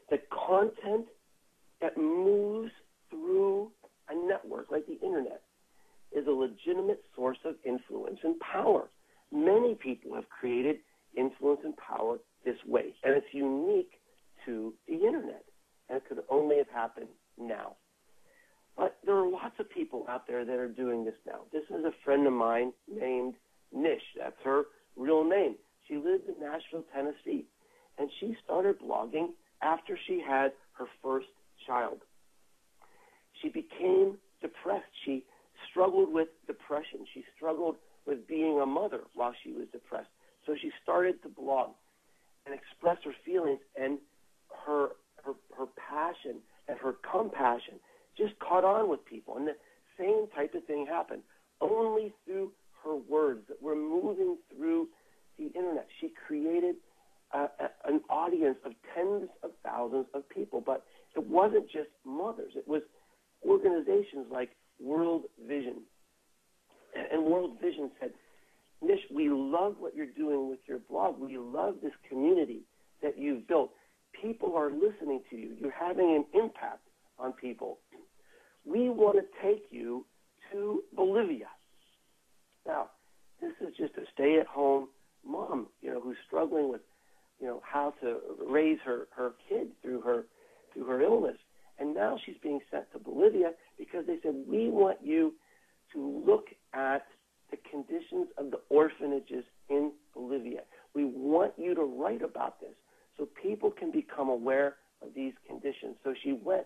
that content that moves through a network like the internet is a legitimate source of influence and power. Many people have created influence and power this way, and it's unique to the internet, and it could only have happened now. But there are lots of people out there that are doing this now. This is a friend of mine named Nish. That's her real name. She lives in Nashville, Tennessee, and she started blogging after she had her first child. She became depressed. She struggled with depression. She struggled with being a mother while she was depressed. So she started to blog and express her feelings, and her passion and her compassion just caught on with people. And the same type of thing happened, only through her words that were moving through the internet. She created an audience of tens of thousands of people. But it wasn't just mothers. It was organizations like World Vision. And World Vision said, Nish, we love what you're doing with your blog. We love this community that you've built. People are listening to you. You're having an impact on people. We want to take you to Bolivia. Now, this is just a stay-at-home mom, who's struggling with, how to raise her kid through her illness. And now she's being sent to Bolivia because they said, we want you to look at the conditions of the orphanages in Bolivia. We want you to write about this so people can become aware of these conditions. So she went,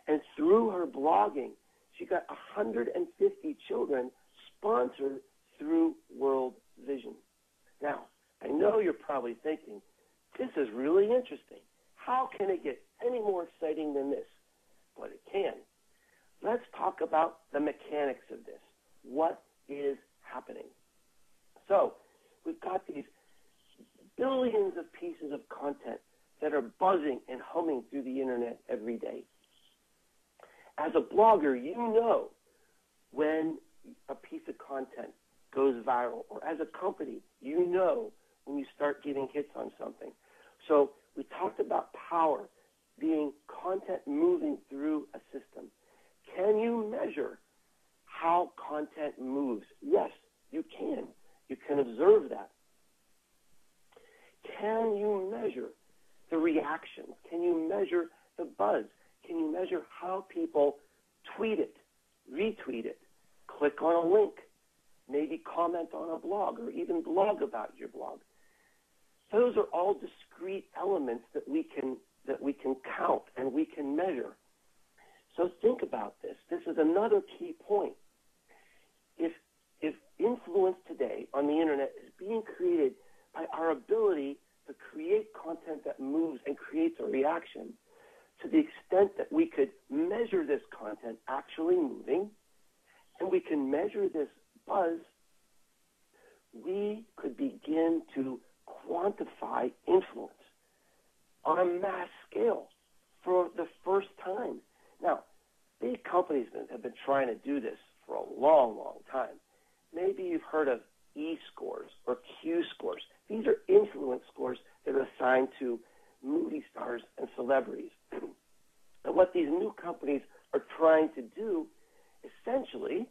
and through her blogging, she got 150 children sponsored through World Vision. Now, I know you're probably thinking, this is really interesting. How can it get any more exciting than this? But it can. Let's talk about the mechanics of this. What is happening? So we've got these billions of pieces of content that are buzzing and humming through the internet every day. As a blogger, you know when a piece of content goes viral, or as a company, you know when you start getting hits on something. So we talked about power being content moving through a system. Can you measure how content moves? Yes, you can. You can observe that. Can you measure the reactions? Can you measure the buzz? Can you measure how people tweet it, retweet it, click on a link, maybe comment on a blog, or even blog about your blog? Those are all discrete elements that we can count and we can measure. So think about this. This is another key point. If influence today on the internet is being created by our ability to create content that moves and creates a reaction, to the extent that we could measure this content actually moving, and we can measure this buzz, we could begin to quantify influence on a mass scale for the first time. Now, big companies have been trying to do this for a long, long time. Maybe you've heard of E-scores or Q-scores. These are influence scores that are assigned to movie stars and celebrities. And what these new companies are trying to do, essentially,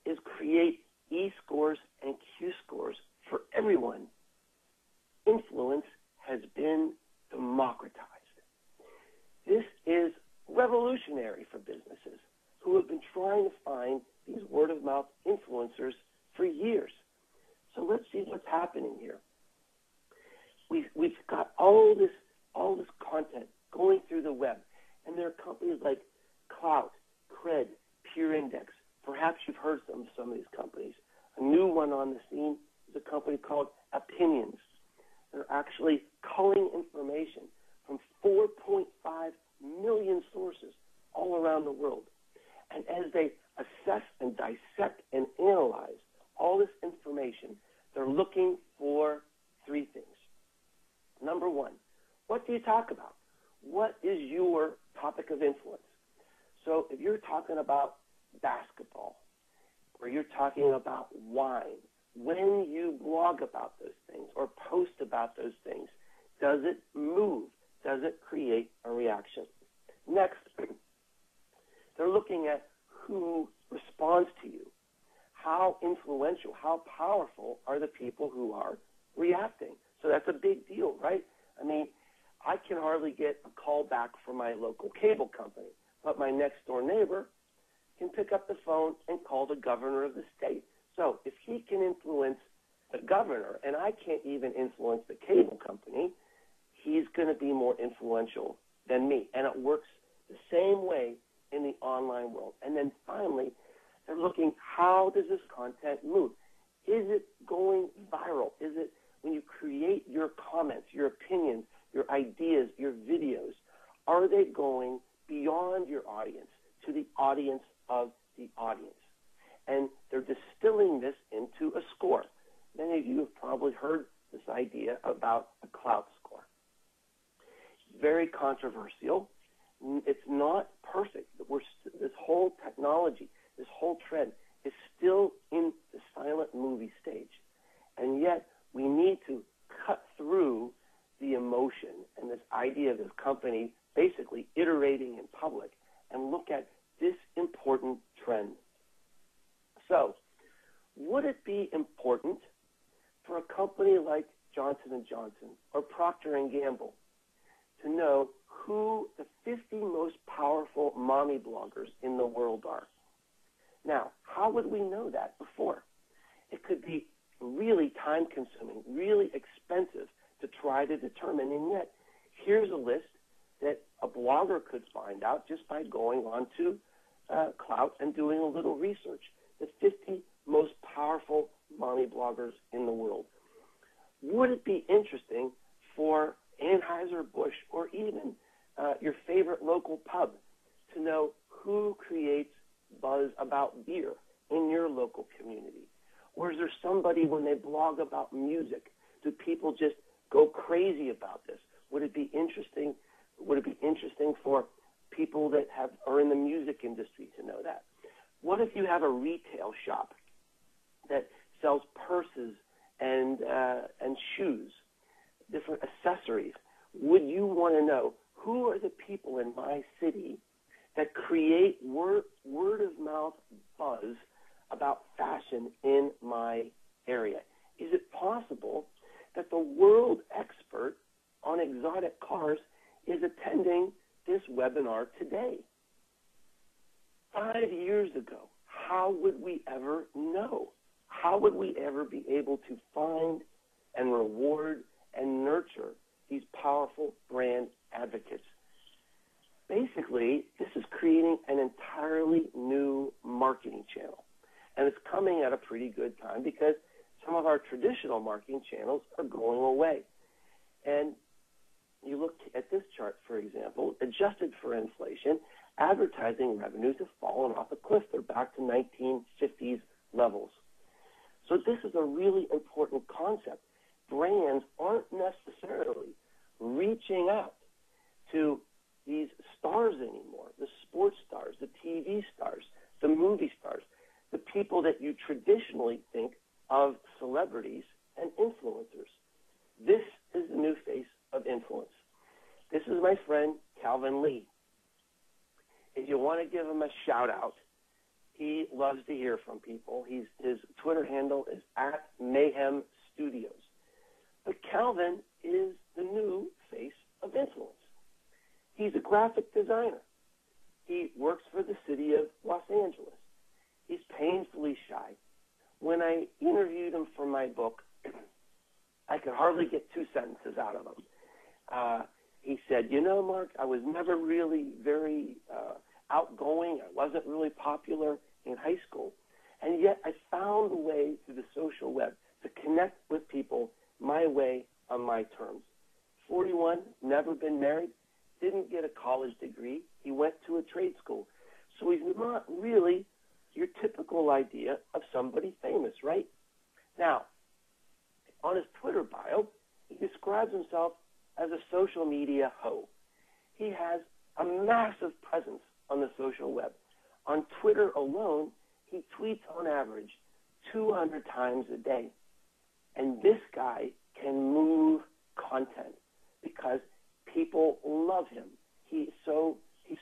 is create E-scores and Q-scores for everyone. Influence has been democratized. This is revolutionary for businesses who have been trying to find these word-of-mouth influencers for years. So let's see what's happening here. We've got all this content going through the web, and there are companies like Clout, Cred, PeerIndex. Perhaps you've heard of some of these companies. A new one on the scene is a company called Opinions. They're actually culling information from 4.5 million sources all around the world. And as they assess and dissect and analyze all this information, they're looking for three things. Number one, what do you talk about? What is your topic of influence? So if you're talking about basketball, or you're talking about wine, when you blog about those things or post about those things, does it move? Does it create a reaction? reaction. Next, they're looking at who responds to you. How influential, how powerful are the people who are reacting? So that's a big deal, right? I mean, I can hardly get a call back from my local cable company, but my next door neighbor can pick up the phone and call the governor of the state. So if he can influence the governor, and I can't even influence the cable company, he's going to be more influential than me. And it works the same way in the online world. And then finally, they're looking, how does this content move? Is it going viral? Is it, when you create your comments, your opinions, your ideas, your videos, are they going beyond your audience to the audience of the audience? And they're distilling this into a score. Many of you have probably heard this idea about a clout score. Very controversial. It's not perfect. This whole technology, this whole trend is still in the silent movie stage. And yet we need to cut through the emotion and this idea of this company basically iterating in public and look at this important trend. So would it be important for a company like Johnson & Johnson or Procter & Gamble to know who the 50 most powerful mommy bloggers in the world are? Now, how would we know that before? It could be really time-consuming, really expensive to try to determine, and yet here's a list that a blogger could find out just by going onto Clout and doing a little research. The 50 most powerful mommy bloggers in the world. Would it be interesting for Anheuser-Busch or even your favorite local pub to know who creates buzz about beer in your local community? Or is there somebody, when they blog about music, do people just go crazy about this? Would it be interesting? Would it be interesting for people that are in the music industry to know that? What if you have a retail shop that sells purses and shoes, different accessories? Would you want to know who are the people in my city that create word of mouth buzz about fashion in my area? Is it possible that the world expert on exotic cars is attending this webinar today? 5 years ago, how would we ever know? How would we ever be able to find and reward and nurture these powerful brand advocates? Basically, this is creating an entirely new marketing channel. And it's coming at a pretty good time because some of our traditional marketing channels are going away. And you look at this chart, for example, adjusted for inflation, advertising revenues have fallen off a cliff. They're back to 1950s levels. So this is a really important concept. Brands aren't necessarily reaching out to these stars anymore, the sports stars, the TV stars, the movie stars, the people that you traditionally think of celebrities and influencers. This is the new face of influence. This is my friend Calvin Lee. If you want to give him a shout out, he loves to hear from people. His Twitter handle is @Mayhem Studios. But Calvin is the new face of influence. He's a graphic designer. He works for the city of Los Angeles. He's painfully shy. When I interviewed him for my book, I could hardly get 2 sentences out of him. He said, Mark, I was never really very outgoing. I wasn't really popular in high school. And yet I found a way through the social web to connect with people my way on my terms. 41, never been married, didn't get a college degree. He went to a trade school. So he's not really your typical idea of somebody famous, right? Now, on his Twitter bio, he describes himself as a social media hoe. He has a massive presence on the social web. On Twitter alone, he tweets on average 200 times a day. And this guy can move content because people love him. he's so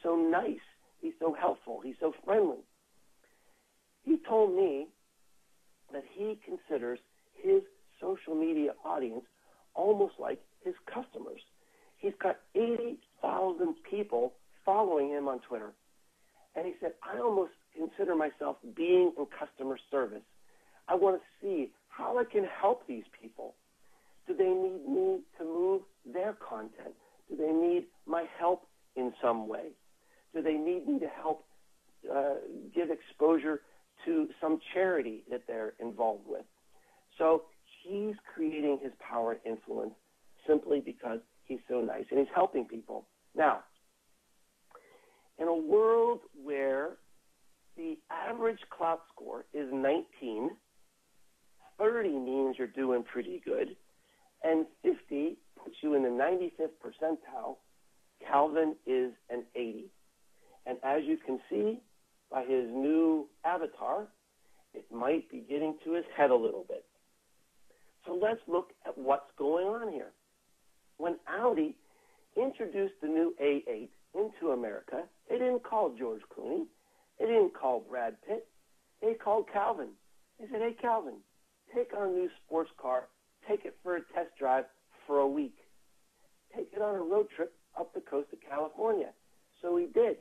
nice, he's so helpful, he's so friendly. He told me that he considers his social media audience almost like his customers. He's got 80,000 people following him on Twitter. And he said, I almost consider myself being in customer service. I want to see how I can help these people. Do they need me to move their content? Do they need my help in some way? Do they need me to help give exposure to some charity that they're involved with? So he's creating his power and influence simply because he's so nice and he's helping people. Now, in a world where the average Klout score is 19, 30 means you're doing pretty good, and 50 puts you in the 95th percentile, Calvin is an 80. And as you can see by his new avatar, it might be getting to his head a little bit. So let's look at what's going on here. When Audi introduced the new A8 into America, they didn't call George Clooney. They didn't call Brad Pitt. They called Calvin. They said, hey, Calvin, take our new sports car, take it for a test drive for a week. Take it on a road trip up the coast of California. So he did.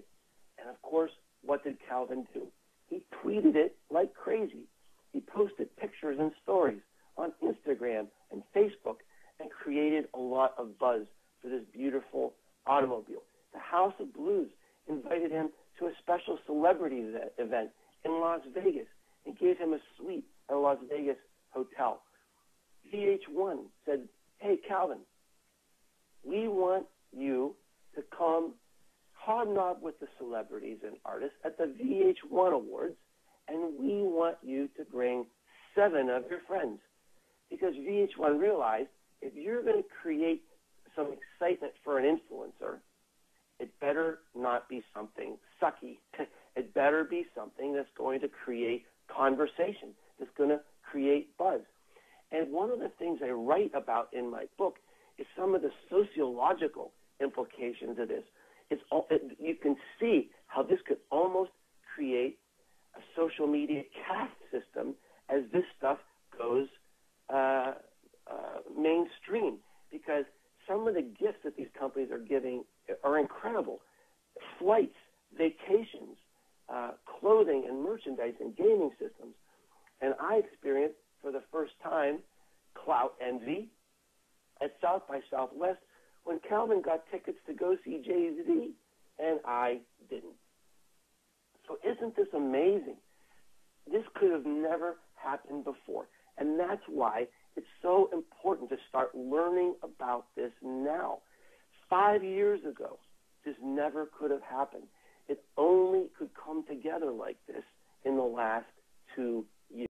And, of course, what did Calvin do? He tweeted it like crazy. He posted pictures and stories on Instagram and Facebook and created a lot of buzz for this beautiful automobile. The House of Blues invited him to a special celebrity event in Las Vegas and gave him a suite at a Las Vegas hotel. VH1 said, hey, Calvin, we want you to come hobnob with the celebrities and artists at the VH1 Awards, and we want you to bring 7 of your friends. Because VH1 realized if you're going to create some excitement for an influencer, it better not be something sucky. It better be something that's going to create conversation, that's going to create buzz. And one of the things I write about in my book is some of the sociological implications of this. You can see how this could almost create a social media caste system as this stuff goes mainstream, because some of the gifts that these companies are giving are incredible. Flights, vacations, clothing and merchandise and gaming systems. And I experienced for the first time Klout envy at South by Southwest when Calvin got tickets to go see Jay-Z and I didn't. So isn't this amazing? This could have never happened before. And that's why it's so important to start learning about this now. 5 years ago, this never could have happened. It only could come together like this in the last 2